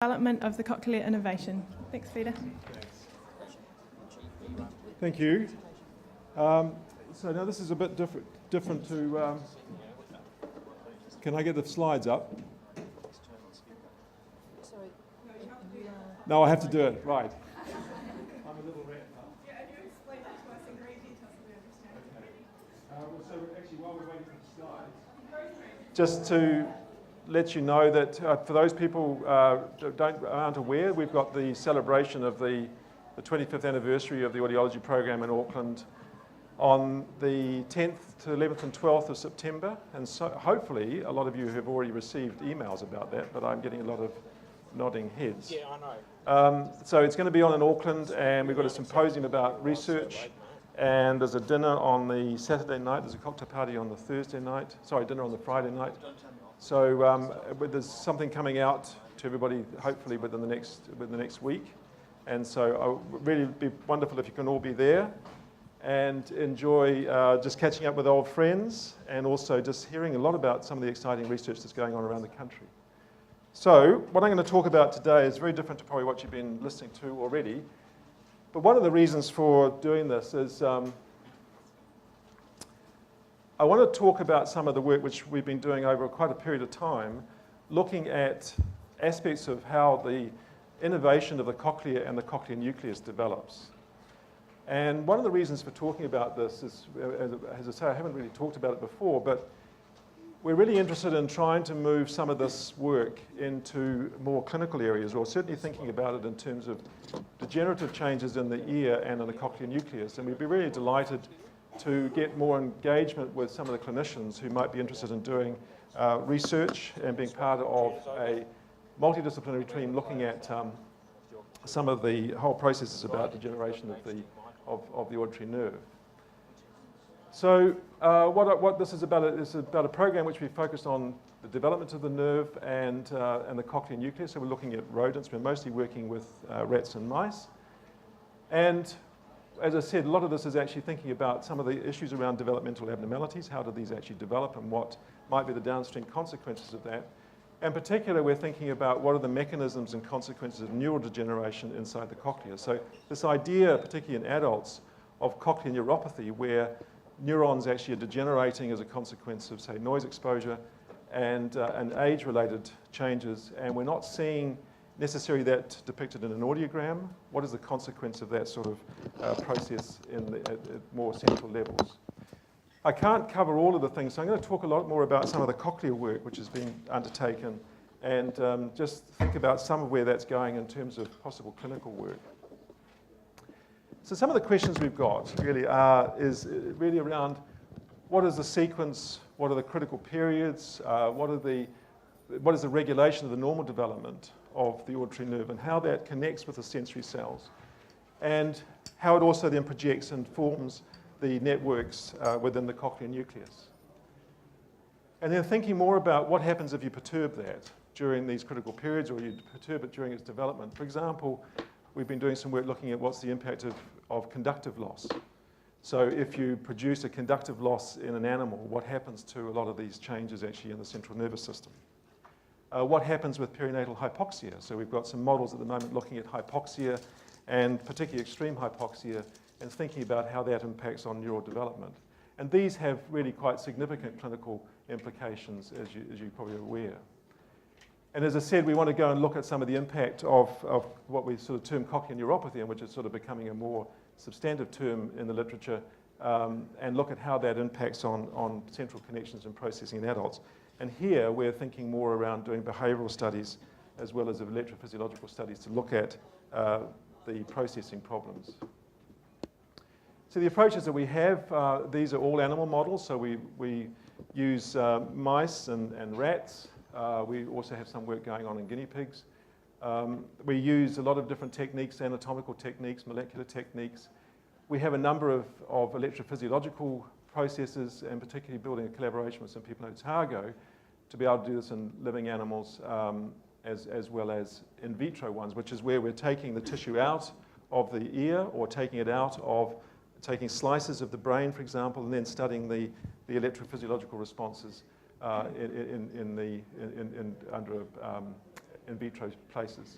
Development of the cochlear innovation. Thanks, Peter. Thank you. So now this is a bit different to... can I get the slides up? No, I have to do it, right. I'm a little rat now. Yeah, and you explained it to us in great detail so we understand. Okay. So actually, while we're waiting for the slides, just to let you know that for those people who aren't aware, we've got the celebration of the 25th anniversary of the Audiology program in Auckland on the 10th to 11th and 12th of September. And so hopefully a lot of you have already received emails about that, but I'm getting a lot of nodding heads. Yeah, I know. So it's going to be on in Auckland, and we've got a symposium about research, and there's a dinner on the Saturday night, there's a cocktail party on the Thursday night, sorry, dinner on the Friday night. So there's something coming out to everybody, hopefully within the next week. And so it would really be wonderful if you can all be there and enjoy just catching up with old friends, and also just hearing a lot about some of the exciting research that's going on around the country. So what I'm going to talk about today is very different to probably what you've been listening to already. But one of the reasons for doing this is I want to talk about some of the work which we've been doing over quite a period of time, looking at aspects of how the innovation of the cochlea and the cochlear nucleus develops. And one of the reasons for talking about this is, as I say, I haven't really talked about it before, but we're really interested in trying to move some of this work into more clinical areas, or certainly thinking about it in terms of degenerative changes in the ear and in the cochlear nucleus. And we'd be really delighted to get more engagement with some of the clinicians who might be interested in doing research and being part of a multidisciplinary team looking at some of the whole processes about degeneration of the auditory nerve. So what this is about is about a program which we focused on the development of the nerve and the cochlear nucleus. So we're looking at rodents. We're mostly working with rats and mice. And as I said, a lot of this is actually thinking about some of the issues around developmental abnormalities. How do these actually develop, and what might be the downstream consequences of that? In particular, we're thinking about what are the mechanisms and consequences of neurodegeneration inside the cochlea. So this idea, particularly in adults, of cochlear neuropathy, where neurons actually are degenerating as a consequence of, say, noise exposure and age-related changes, and we're not seeing necessarily that depicted in an audiogram. What is the consequence of that sort of process at more central levels? I can't cover all of the things, so I'm going to talk a lot more about some of the cochlear work which has been undertaken, and just think about some of where that's going in terms of possible clinical work. So some of the questions we've got really is really around what is the sequence, what are the critical periods, what is the regulation of the normal development of the auditory nerve, and how that connects with the sensory cells, and how it also then projects and forms the networks within the cochlear nucleus. And then thinking more about what happens if you perturb that during these critical periods, or you perturb it during its development. For example, we've been doing some work looking at what's the impact of conductive loss. So if you produce a conductive loss in an animal, what happens to a lot of these changes actually in the central nervous system? What happens with perinatal hypoxia? So we've got some models at the moment looking at hypoxia, and particularly extreme hypoxia, and thinking about how that impacts on neural development. And these have really quite significant clinical implications, as you probably are aware. And as I said, we want to go and look at some of the impact of what we sort of term cochlear neuropathy, and which is sort of becoming a more substantive term in the literature, and look at how that impacts on central connections and processing in adults. And here we're thinking more around doing behavioural studies as well as electrophysiological studies to look at the processing problems. So the approaches that we have, these are all animal models. So we use mice and rats. We also have some work going on in guinea pigs. We use a lot of different techniques, anatomical techniques, molecular techniques. We have a number of electrophysiological processes, and particularly building a collaboration with some people at Otago to be able to do this in living animals as well as in vitro ones, which is where we're taking the tissue out of the ear, or taking it out of taking slices of the brain, for example, and then studying the electrophysiological responses under in vitro places.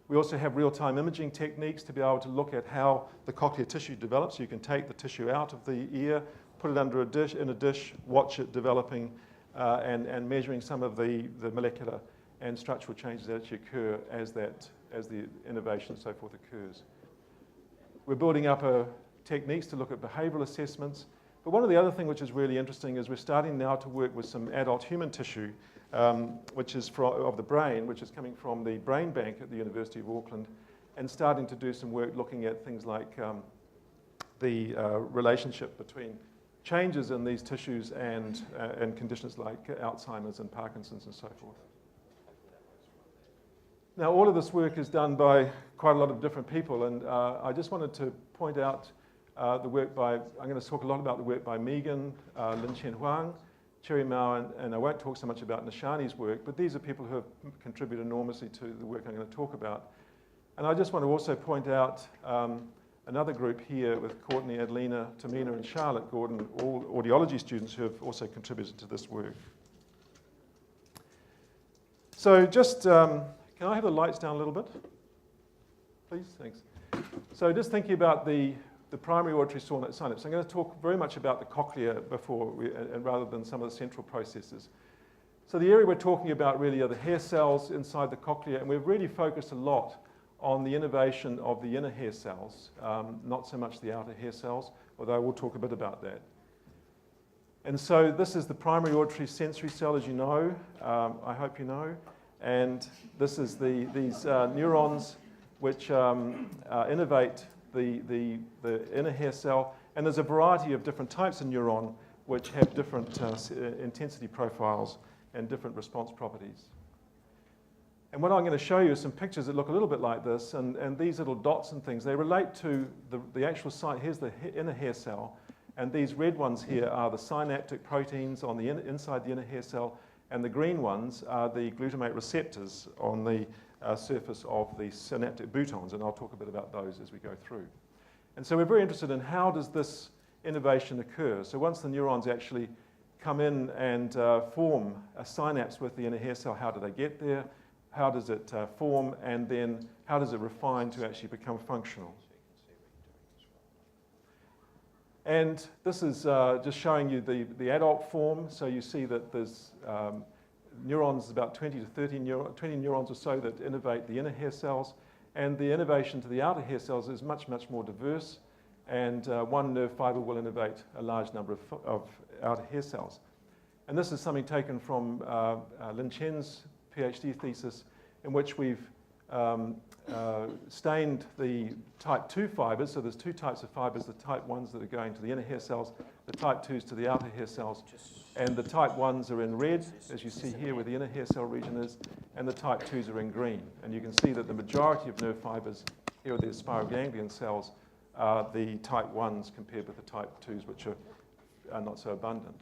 We also have real-time imaging techniques to be able to look at how the cochlear tissue develops. You can take the tissue out of the ear, put it under a dish, in a dish, watch it developing, and measuring some of the molecular and structural changes that actually occur as the innovation and so forth occurs. We're building up techniques to look at behavioral assessments. But one of the other things which is really interesting is we're starting now to work with some adult human tissue, which is of the brain, which is coming from the brain bank at the University of Auckland, and starting to do some work looking at things like the relationship between changes in these tissues and conditions like Alzheimer's and Parkinson's and so forth. Now, all of this work is done by quite a lot of different people, and I just wanted to point out the work by, I'm going to talk a lot about the work by Megan, Lin Chen Huang, Cherry Mao, and I won't talk so much about Nishani's work, but these are people who have contributed enormously to the work I'm going to talk about. And I just want to also point out another group here with Courtney, Adelina, Tamina, and Charlotte Gordon, all audiology students who have also contributed to this work. So just, can I have the lights down a little bit? Please, thanks. So just thinking about the primary auditory synapse. I'm going to talk very much about the cochlea and rather than some of the central processes. So the area we're talking about really are the hair cells inside the cochlea, and we've really focused a lot on the innervation of the inner hair cells, not so much the outer hair cells, although we'll talk a bit about that. And so this is the primary auditory sensory cell, as you know, I hope you know, and this is these neurons which innervate the inner hair cell, and there's a variety of different types of neuron which have different intensity profiles and different response properties. And what I'm going to show you is some pictures that look a little bit like this, and these little dots and things, they relate to the actual site. Here's the inner hair cell, and these red ones here are the synaptic proteins on the inside the inner hair cell, and the green ones are the glutamate receptors on the surface of the synaptic boutons, and I'll talk a bit about those as we go through. And so we're very interested in how does this innervation occur. So once the neurons actually come in and form a synapse with the inner hair cell, how do they get there? How does it form? And then how does it refine to actually become functional? And this is just showing you the adult form. So you see that there's neurons, about 20 to 20 neurons or so that innervate the inner hair cells. And the innervation to the outer hair cells is much, much more diverse. And one nerve fiber will innervate a large number of outer hair cells. And this is something taken from Lin Chen's PhD thesis, in which we've stained the type 2 fibers. So there's two types of fibers, the type 1s that are going to the inner hair cells, the type 2s to the outer hair cells. And the type 1s are in red, as you see here where the inner hair cell region is, and the type 2s are in green. And you can see that the majority of nerve fibers here are the spiral ganglion cells are the type 1s compared with the type 2s, which are not so abundant.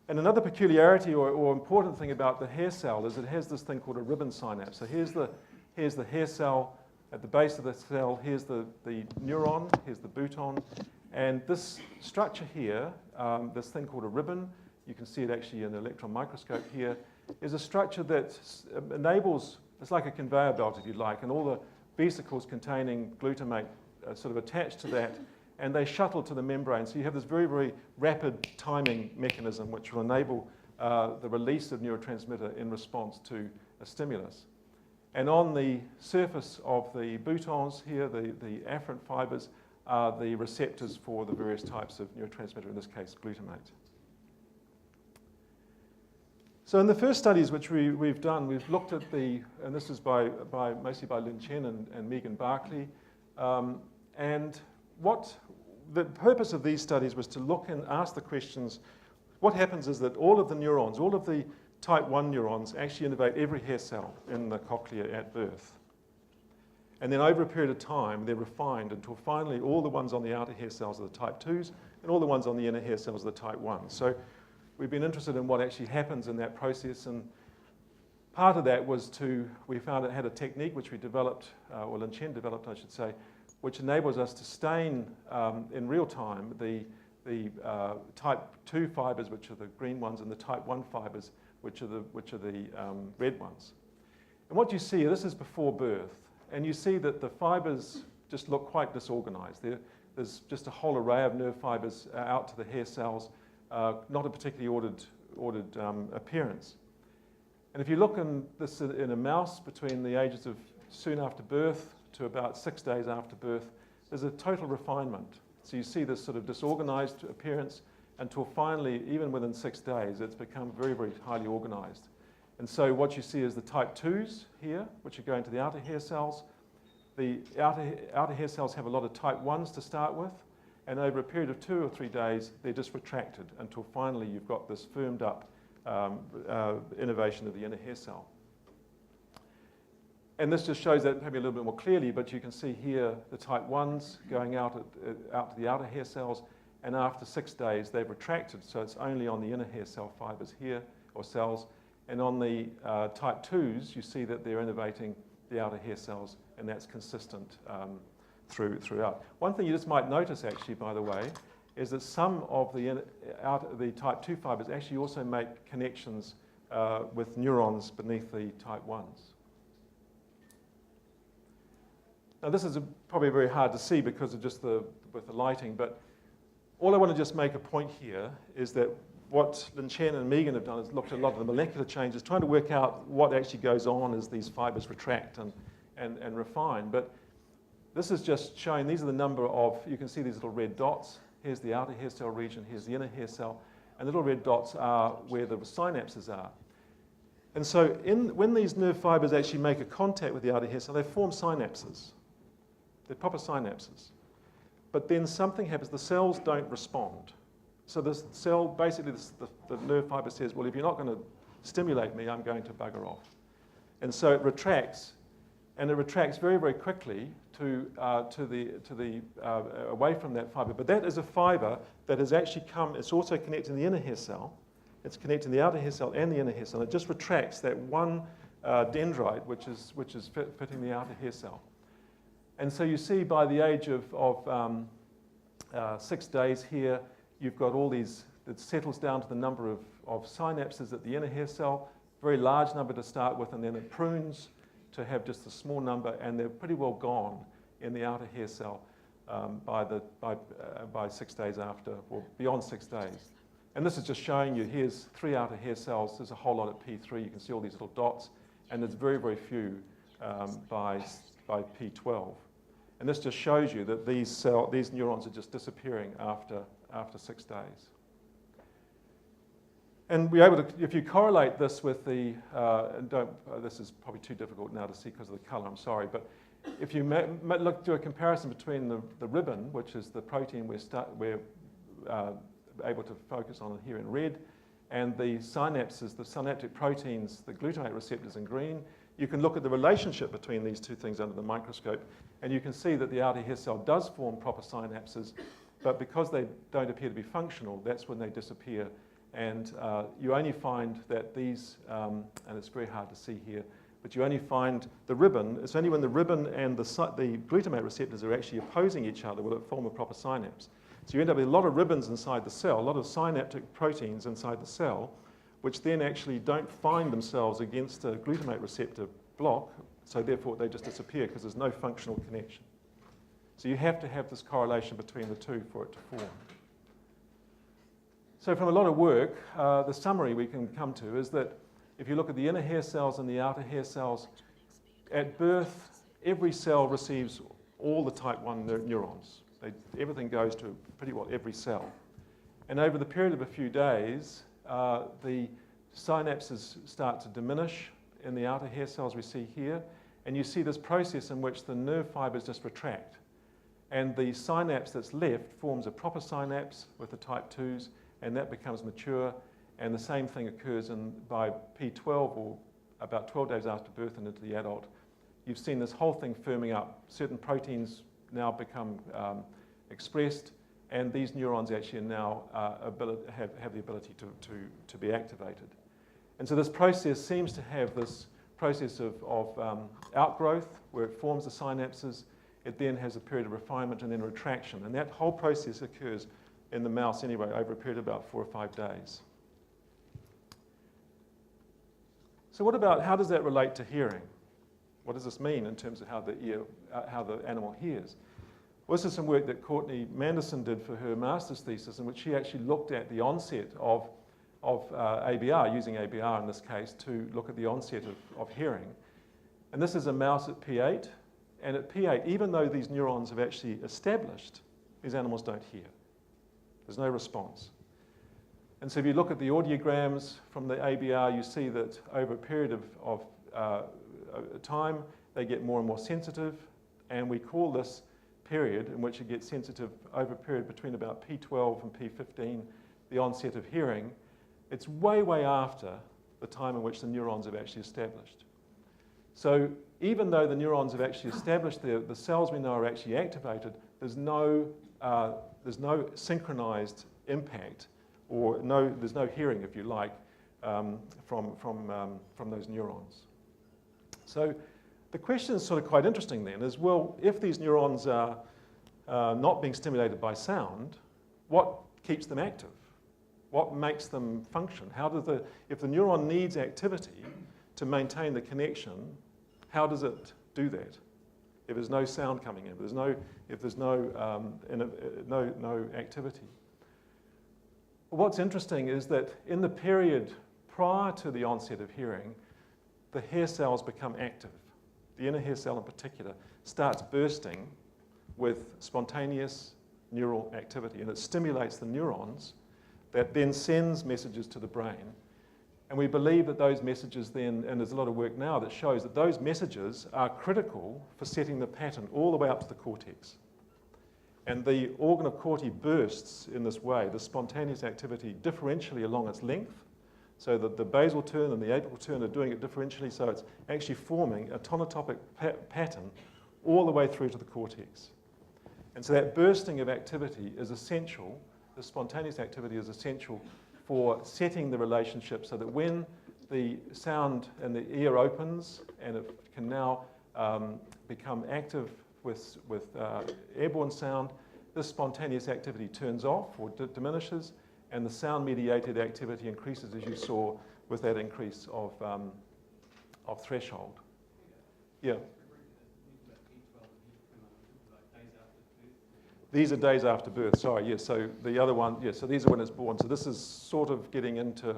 And another peculiarity or important thing about the hair cell is it has this thing called a ribbon synapse. So here's the hair cell. At the base of the cell, here's the neuron, here's the bouton. And this structure here, this thing called a ribbon, you can see it actually in an electron microscope here, is a structure that enables, it's like a conveyor belt if you like, and all the vesicles containing glutamate are sort of attached to that, and they shuttle to the membrane. So you have this very, very rapid timing mechanism which will enable the release of neurotransmitter in response to a stimulus. And on the surface of the boutons here, the afferent fibers are the receptors for the various types of neurotransmitter, in this case glutamate. So in the first studies which we've done, we've looked at and this is mostly by Lin Chen and Megan Barclay, and the purpose of these studies was to look and ask the questions, what happens is that all of the neurons, all of the type 1 neurons actually innervate every hair cell in the cochlea at birth. And then over a period of time, they're refined until finally all the ones on the outer hair cells are the type 2s, and all the ones on the inner hair cells are the type 1s. So we've been interested in what actually happens in that process, and part of that was we found it had a technique which we developed, or Lin Chen developed, I should say, which enables us to stain in real time the type 2 fibers, which are the green ones, and the type 1 fibers which are the red ones. And what you see, this is before birth, and you see that the fibers just look quite disorganized. There's just a whole array of nerve fibers out to the hair cells, not a particularly ordered appearance. And if you look in a mouse between the ages of soon after birth to about 6 days after birth, there's a total refinement. So you see this sort of disorganized appearance until finally, even within 6 days, it's become very, very highly organized. And so what you see is the type 2s here, which are going to the outer hair cells. The outer hair cells have a lot of type 1s to start with, and over a period of 2 or 3 days, they're just retracted until finally you've got this firmed up innervation of the inner hair cell. And this just shows that maybe a little bit more clearly, but you can see here the type 1s going out to the outer hair cells, and after 6 days they've retracted, so it's only on the inner hair cell fibers here, or cells, and on the type 2s you see that they're innervating the outer hair cells, and that's consistent throughout. One thing you just might notice actually, by the way, is that some of the type 2 fibers actually also make connections with neurons beneath the type 1s. Now this is probably very hard to see because of just with the lighting, but all I want to just make a point here is that what Lin Chen and Megan have done is looked at a lot of the molecular changes, trying to work out what actually goes on as these fibers retract and refine. But this is just showing, these are the number of, you can see these little red dots. Here's the outer hair cell region, here's the inner hair cell, and the little red dots are where the synapses are. And so when these nerve fibers actually make a contact with the outer hair cell, they form synapses. They're proper synapses. But then something happens, the cells don't respond. So this cell, basically the nerve fiber says, well, if you're not going to stimulate me, I'm going to bugger off. And so it retracts, and it retracts very, very quickly away from that fiber. But that is a fiber that has actually come, it's also connecting the inner hair cell. It's connecting the outer hair cell and the inner hair cell. It just retracts that one dendrite, which is fitting the outer hair cell. And so you see by the age of 6 days here, you've got all these, it settles down to the number of synapses at the inner hair cell, very large number to start with, and then it prunes to have just a small number, and they're pretty well gone in the outer hair cell by 6 days after, or beyond 6 days. And this is just showing you, here's 3 outer hair cells, there's a whole lot at P3, you can see all these little dots, and there's very, very few by P12. And this just shows you that these neurons are just disappearing after 6 days. And we're able to, if you correlate this with the, this is probably too difficult now to see because of the color, I'm sorry, but if you do a comparison between the ribbon, which is the protein we're able to focus on here in red, and the synapses, the synaptic proteins, the glutamate receptors in green, you can look at the relationship between these two things under the microscope, and you can see that the outer hair cell does form proper synapses, but because they don't appear to be functional, that's when they disappear. And you only find that these, and it's very hard to see here, but you only find the ribbon, it's only when the ribbon and the glutamate receptors are actually opposing each other will it form a proper synapse. So you end up with a lot of ribbons inside the cell, a lot of synaptic proteins inside the cell, which then actually don't find themselves against a glutamate receptor block, so therefore they just disappear because there's no functional connection. So you have to have this correlation between the two for it to form. So from a lot of work, the summary we can come to is that if you look at the inner hair cells and the outer hair cells, at birth, every cell receives all the type 1 neurons. Everything goes to pretty well every cell. And over the period of a few days, the synapses start to diminish in the outer hair cells we see here, and you see this process in which the nerve fibers just retract. And the synapse that's left forms a proper synapse with the type 2s, and that becomes mature, and the same thing occurs by P12, or about 12 days after birth and into the adult. You've seen this whole thing firming up. Certain proteins now become expressed, and these neurons actually now have the ability to be activated. And so this process seems to have this process of outgrowth, where it forms the synapses. It then has a period of refinement and then retraction. And that whole process occurs in the mouse anyway over a period of about 4 or 5 days. So what about, how does that relate to hearing? What does this mean in terms of how the animal hears? Well, this is some work that Courtney Manderson did for her master's thesis, in which she actually looked at the onset of ABR, using ABR in this case, to look at the onset of hearing. And this is a mouse at P8, and at P8, even though these neurons have actually established, these animals don't hear. There's no response. And so if you look at the audiograms from the ABR, you see that over a period of time, they get more and more sensitive, and we call this period in which it gets sensitive over a period between about P12 and P15, the onset of hearing. It's way, way after the time in which the neurons have actually established. So even though the neurons have actually established, the cells we know are actually activated, there's no synchronized impact, or there's no hearing, if you like, from those neurons. So the question is sort of quite interesting then, is, well, if these neurons are not being stimulated by sound, what keeps them active? What makes them function? If the neuron needs activity to maintain the connection, how does it do that? If there's no sound coming in, if there's no activity. What's interesting is that in the period prior to the onset of hearing, the hair cells become active. The inner hair cell in particular starts bursting with spontaneous neural activity, and it stimulates the neurons that then sends messages to the brain. And we believe that those messages then, and there's a lot of work now that shows that those messages are critical for setting the pattern all the way up to the cortex. And the organ of corti bursts in this way, the spontaneous activity differentially along its length, so that the basal turn and the apical turn are doing it differentially, so it's actually forming a tonotopic pattern all the way through to the cortex. And so that bursting of activity is essential, the spontaneous activity is essential for setting the relationship so that when the sound and the ear opens and it can now become active with airborne sound, this spontaneous activity turns off or diminishes, and the sound-mediated activity increases, as you saw, with that increase of threshold. Yeah. These are days after birth, sorry, yes. So the other one, yes, so these are when it's born. So this is sort of getting into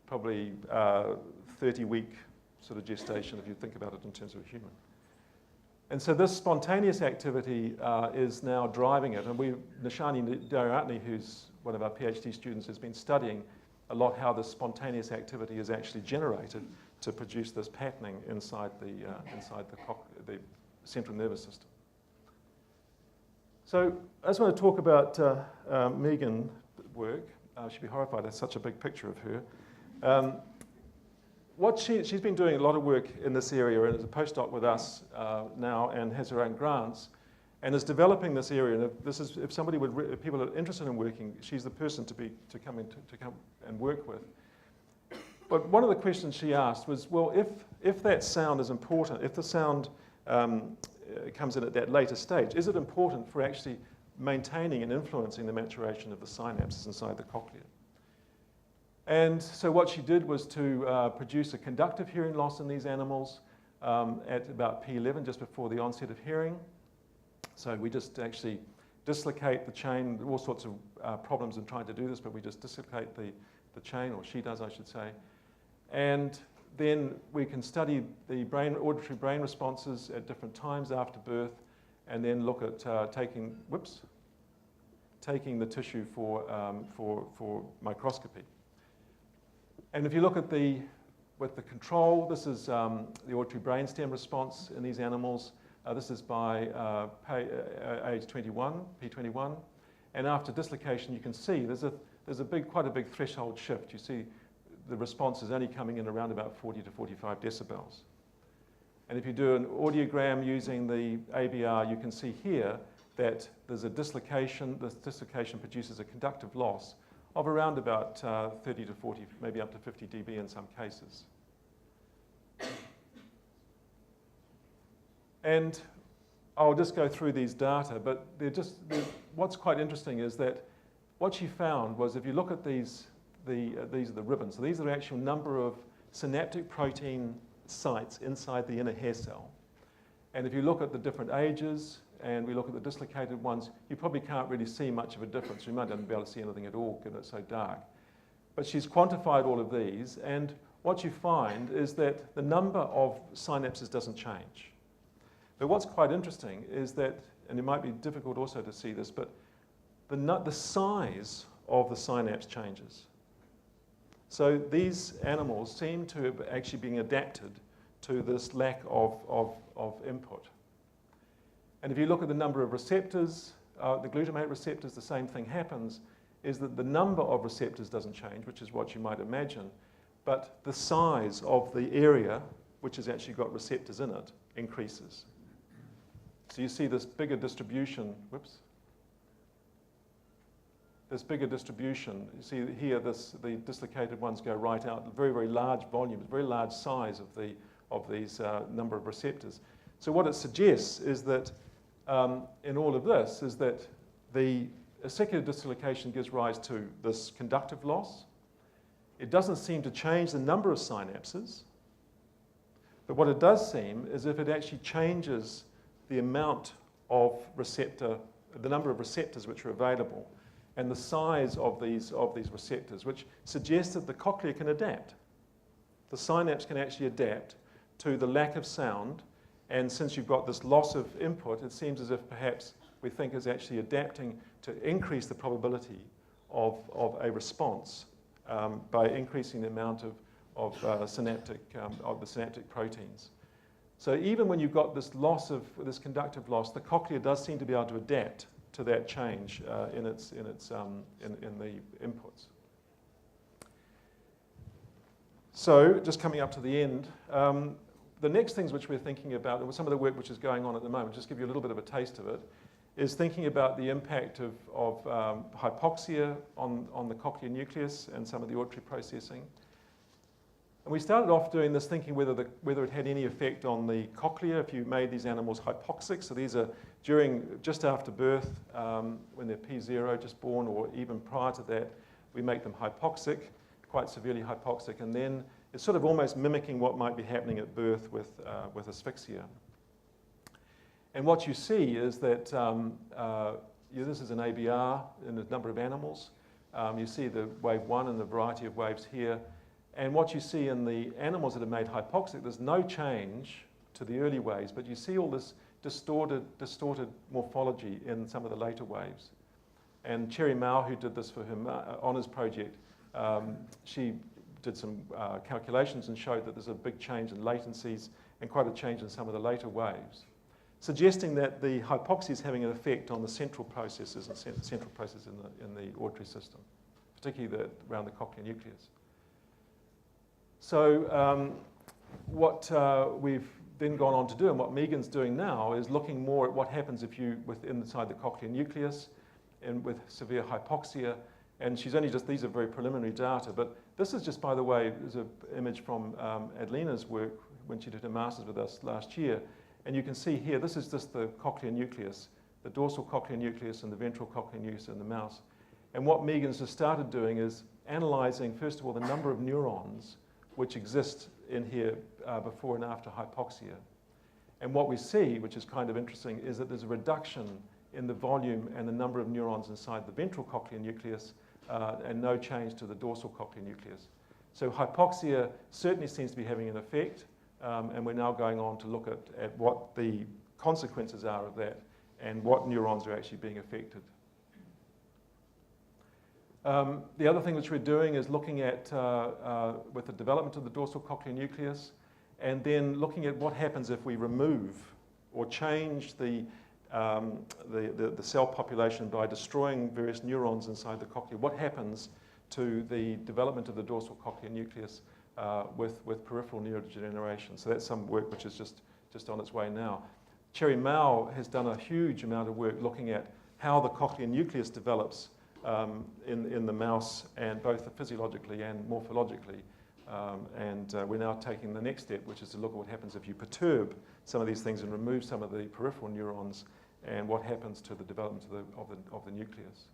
probably 30-week sort of gestation, if you think about it in terms of a human. And so this spontaneous activity is now driving it. And Nishani Daryatni, who's one of our PhD students, has been studying a lot how this spontaneous activity is actually generated to produce this patterning inside the central nervous system. So I just want to talk about Megan's work. She'd be horrified, there's such a big picture of her. She's been doing a lot of work in this area and is a postdoc with us now and has her own grants and is developing this area. And if people are interested in working, she's the person to come and work with. But one of the questions she asked was, well, if that sound is important, if the sound comes in at that later stage, is it important for actually maintaining and influencing the maturation of the synapses inside the cochlea? And so what she did was to produce a conductive hearing loss in these animals at about P11, just before the onset of hearing. So we just actually dislocate the chain, all sorts of problems in trying to do this, but we just dislocate the chain, or she does, I should say. And then we can study the auditory brain responses at different times after birth, and then look at taking the tissue for microscopy. And if you look at with the control, this is the auditory brainstem response in these animals. This is by age 21, P21. And after dislocation, you can see there's quite a big threshold shift. You see the response is only coming in around about 40 to 45 decibels. And if you do an audiogram using the ABR, you can see here that there's a dislocation. This dislocation produces a conductive loss of around about 30 to 40, maybe up to 50 dB in some cases. And I'll just go through these data, but what's quite interesting is that what she found was if you look at these are the ribbons. So these are the actual number of synaptic protein sites inside the inner hair cell. And if you look at the different ages and we look at the dislocated ones, you probably can't really see much of a difference. You might not be able to see anything at all because it's so dark. But she's quantified all of these, and what you find is that the number of synapses doesn't change. But what's quite interesting is that, and it might be difficult also to see this, but the size of the synapse changes. So these animals seem to have actually been adapted to this lack of input. And if you look at the number of receptors, the glutamate receptors, the same thing happens, is that the number of receptors doesn't change, which is what you might imagine, but the size of the area, which has actually got receptors in it, increases. So you see this bigger distribution, this bigger distribution. You see here, the dislocated ones go right out, very, very large volumes, very large size of these number of receptors. So what it suggests is that in all of this is that the aceticular dislocation gives rise to this conductive loss. It doesn't seem to change the number of synapses, but what it does seem is if it actually changes the amount of receptor, the number of receptors which are available, and the size of these receptors, which suggests that the cochlea can adapt. The synapse can actually adapt to the lack of sound, and since you've got this loss of input, it seems as if perhaps we think is actually adapting to increase the probability of a response by increasing the amount of the synaptic proteins. So even when you've got this loss of this conductive loss, the cochlea does seem to be able to adapt to that change in the inputs. So just coming up to the end, the next things which we're thinking about, and some of the work which is going on at the moment, just give you a little bit of a taste of it, is thinking about the impact of hypoxia on the cochlear nucleus and some of the auditory processing. And we started off doing this thinking whether it had any effect on the cochlea if you made these animals hypoxic. So these are just after birth, when they're P0, just born, or even prior to that, we make them hypoxic, quite severely hypoxic, and then it's sort of almost mimicking what might be happening at birth with asphyxia. And what you see is that this is an ABR in a number of animals. You see the wave 1 and the variety of waves here. And what you see in the animals that are made hypoxic, there's no change to the early waves, but you see all this distorted morphology in some of the later waves. And Cherry Mao, who did this for her honours project, she did some calculations and showed that there's a big change in latencies and quite a change in some of the later waves, suggesting that the hypoxia is having an effect on the central processes and central processes in the auditory system, particularly around the cochlear nucleus. So what we've then gone on to do, and what Megan's doing now, is looking more at what happens if you, inside the cochlear nucleus and with severe hypoxia. And she's only just, these are very preliminary data, but this is just, by the way, is an image from Adlena's work when she did her master's with us last year. And you can see here, this is just the cochlear nucleus, the dorsal cochlear nucleus and the ventral cochlear nucleus in the mouse. And what Megan's just started doing is analysing, first of all, the number of neurons which exist in here before and after hypoxia. And what we see, which is kind of interesting, is that there's a reduction in the volume and the number of neurons inside the ventral cochlear nucleus and no change to the dorsal cochlear nucleus. So hypoxia certainly seems to be having an effect, and we're now going on to look at what the consequences are of that and what neurons are actually being affected. The other thing which we're doing is looking at, with the development of the dorsal cochlear nucleus, and then looking at what happens if we remove or change the cell population by destroying various neurons inside the cochlea. What happens to the development of the dorsal cochlear nucleus with peripheral neurodegeneration? So that's some work which is just on its way now. Cherry Mao has done a huge amount of work looking at how the cochlear nucleus develops in the mouse, and both physiologically and morphologically. We're now taking the next step, which is to look at what happens if you perturb some of these things and remove some of the peripheral neurons, and what happens to the development of the nucleus.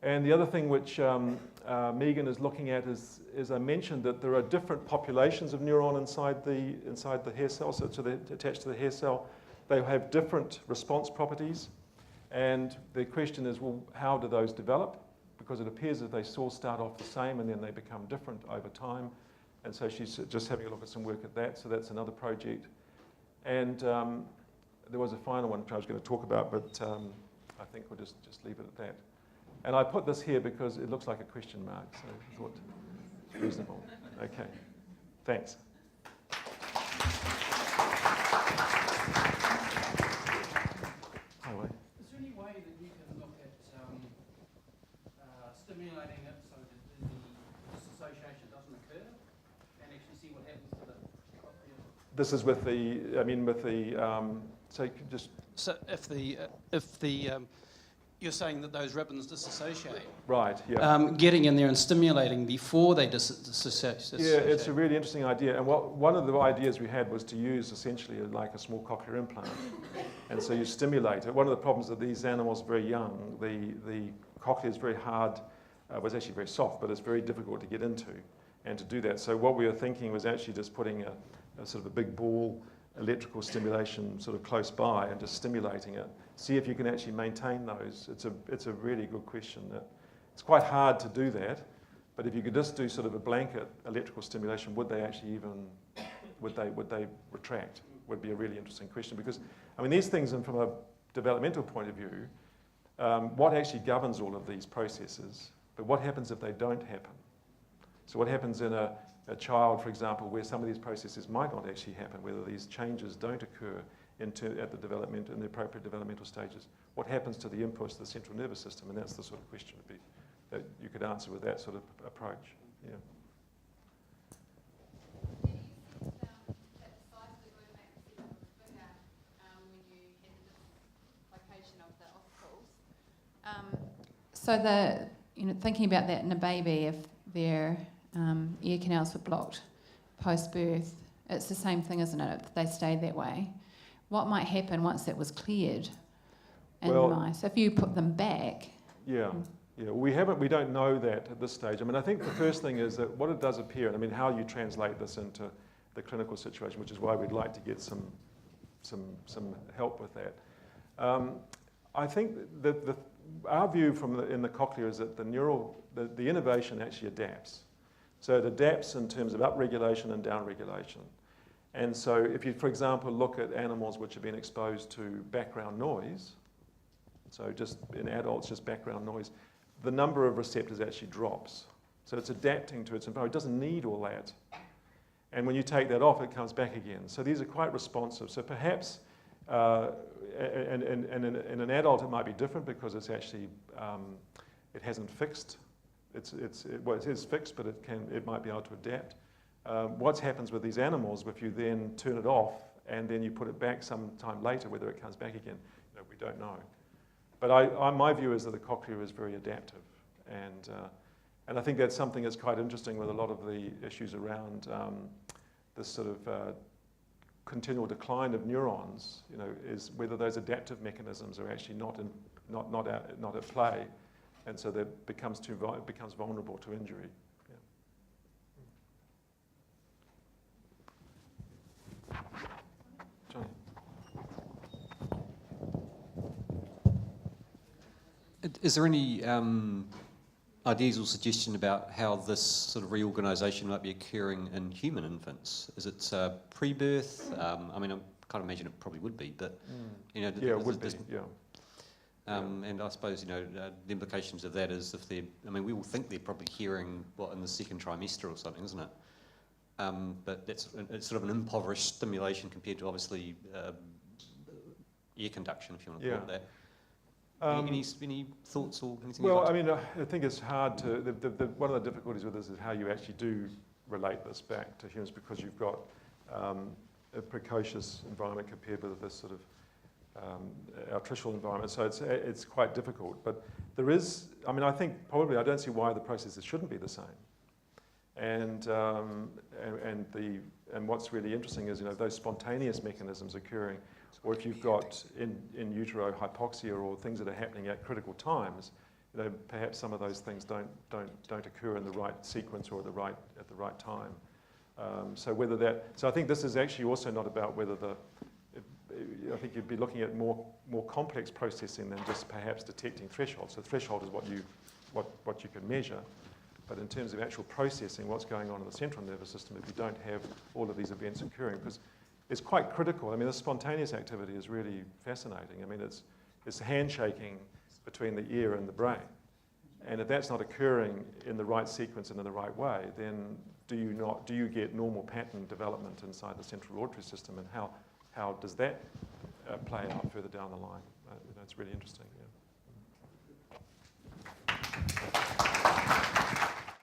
And the other thing which Megan is looking at is I mentioned that there are different populations of neuron inside the hair cell, so attached to the hair cell. They have different response properties. And the question is, well, how do those develop? Because it appears that they all start off the same and then they become different over time. And so she's just having a look at some work at that. So that's another project. And there was a final one which I was going to talk about, but I think we'll just leave it at that. And I put this here because it looks like a question mark, so I thought it's reasonable. Okay, thanks. Highway. Is there any way that you can look at stimulating it so that the disassociation doesn't occur and actually see what happens to the cochlear? This is with the, so you can just... So if you're saying that those ribbons disassociate. Right, yeah. Getting in there and stimulating before they disassociate. Yeah, it's a really interesting idea. And one of the ideas we had was to use essentially like a small cochlear implant. And so you stimulate it. One of the problems of these animals very young, the cochlea is very hard, was actually very soft, but it's very difficult to get into and to do that. So what we were thinking was actually just putting a sort of a big ball electrical stimulation sort of close by and just stimulating it. See if you can actually maintain those. It's a really good question. It's quite hard to do that, but if you could just do sort of a blanket electrical stimulation, would they actually even, would they retract? Would be a really interesting question, because I mean these things, and from a developmental point of view, what actually governs all of these processes, but what happens if they don't happen? So what happens in a child, for example, where some of these processes might not actually happen, whether these changes don't occur at the development, in the appropriate developmental stages? What happens to the inputs to the central nervous system? And that's the sort of question that you could answer with that sort of approach. Yeah. So thinking about that in a baby, if their ear canals were blocked post-birth, it's the same thing, isn't it? If they stayed that way. What might happen once that was cleared in mice? If you put them back. Yeah. We don't know that at this stage. I mean, I think the first thing is that what it does appear, and I mean, how you translate this into the clinical situation, which is why we'd like to get some help with that. I think that our view in the cochlear is that the innervation actually adapts. So it adapts in terms of upregulation and downregulation. And so if you, for example, look at animals which have been exposed to background noise, so just in adults, just background noise, the number of receptors actually drops. So it's adapting to its environment. It doesn't need all that. And when you take that off, it comes back again. So these are quite responsive. So perhaps, in an adult, it might be different because it's actually, it hasn't fixed. It is fixed, but it might be able to adapt. What happens with these animals if you then turn it off and then you put it back some time later, whether it comes back again, we don't know. But my view is that the cochlear is very adaptive, and I think that's something that's quite interesting with a lot of the issues around this sort of continual decline of neurons. Is whether those adaptive mechanisms are actually not at play, and so that becomes vulnerable to injury. Johnny. Is there any ideas or suggestion about how this sort of reorganisation might be occurring in human infants? Is it pre-birth? I mean, I can't imagine it probably would be, but yeah, it would be. Yeah. And I suppose the implications of that is if they're, I mean, we will think they're probably hearing in the second trimester or something, isn't it? But it's sort of an impoverished stimulation compared to obviously ear conduction, if you want to call it that. Any thoughts or anything? Well, I mean, I think it's hard to. One of the difficulties with this is how you actually do relate this back to humans, because you've got a precocious environment compared with this sort of altricial environment. So it's quite difficult. But there is. I mean, I think probably I don't see why the processes shouldn't be the same. And what's really interesting is those spontaneous mechanisms occurring, or if you've got in utero hypoxia or things that are happening at critical times, perhaps some of those things don't occur in the right sequence or at the right time. So I think this is actually also not about whether I think you'd be looking at more complex processing than just perhaps detecting thresholds. So threshold is what you can measure. But in terms of actual processing, what's going on in the central nervous system if you don't have all of these events occurring? Because it's quite critical. I mean, the spontaneous activity is really fascinating. I mean, it's handshaking between the ear and the brain. And if that's not occurring in the right sequence and in the right way, then do you get normal pattern development inside the central auditory system, and how does that play out further down the line? It's really interesting. Yeah.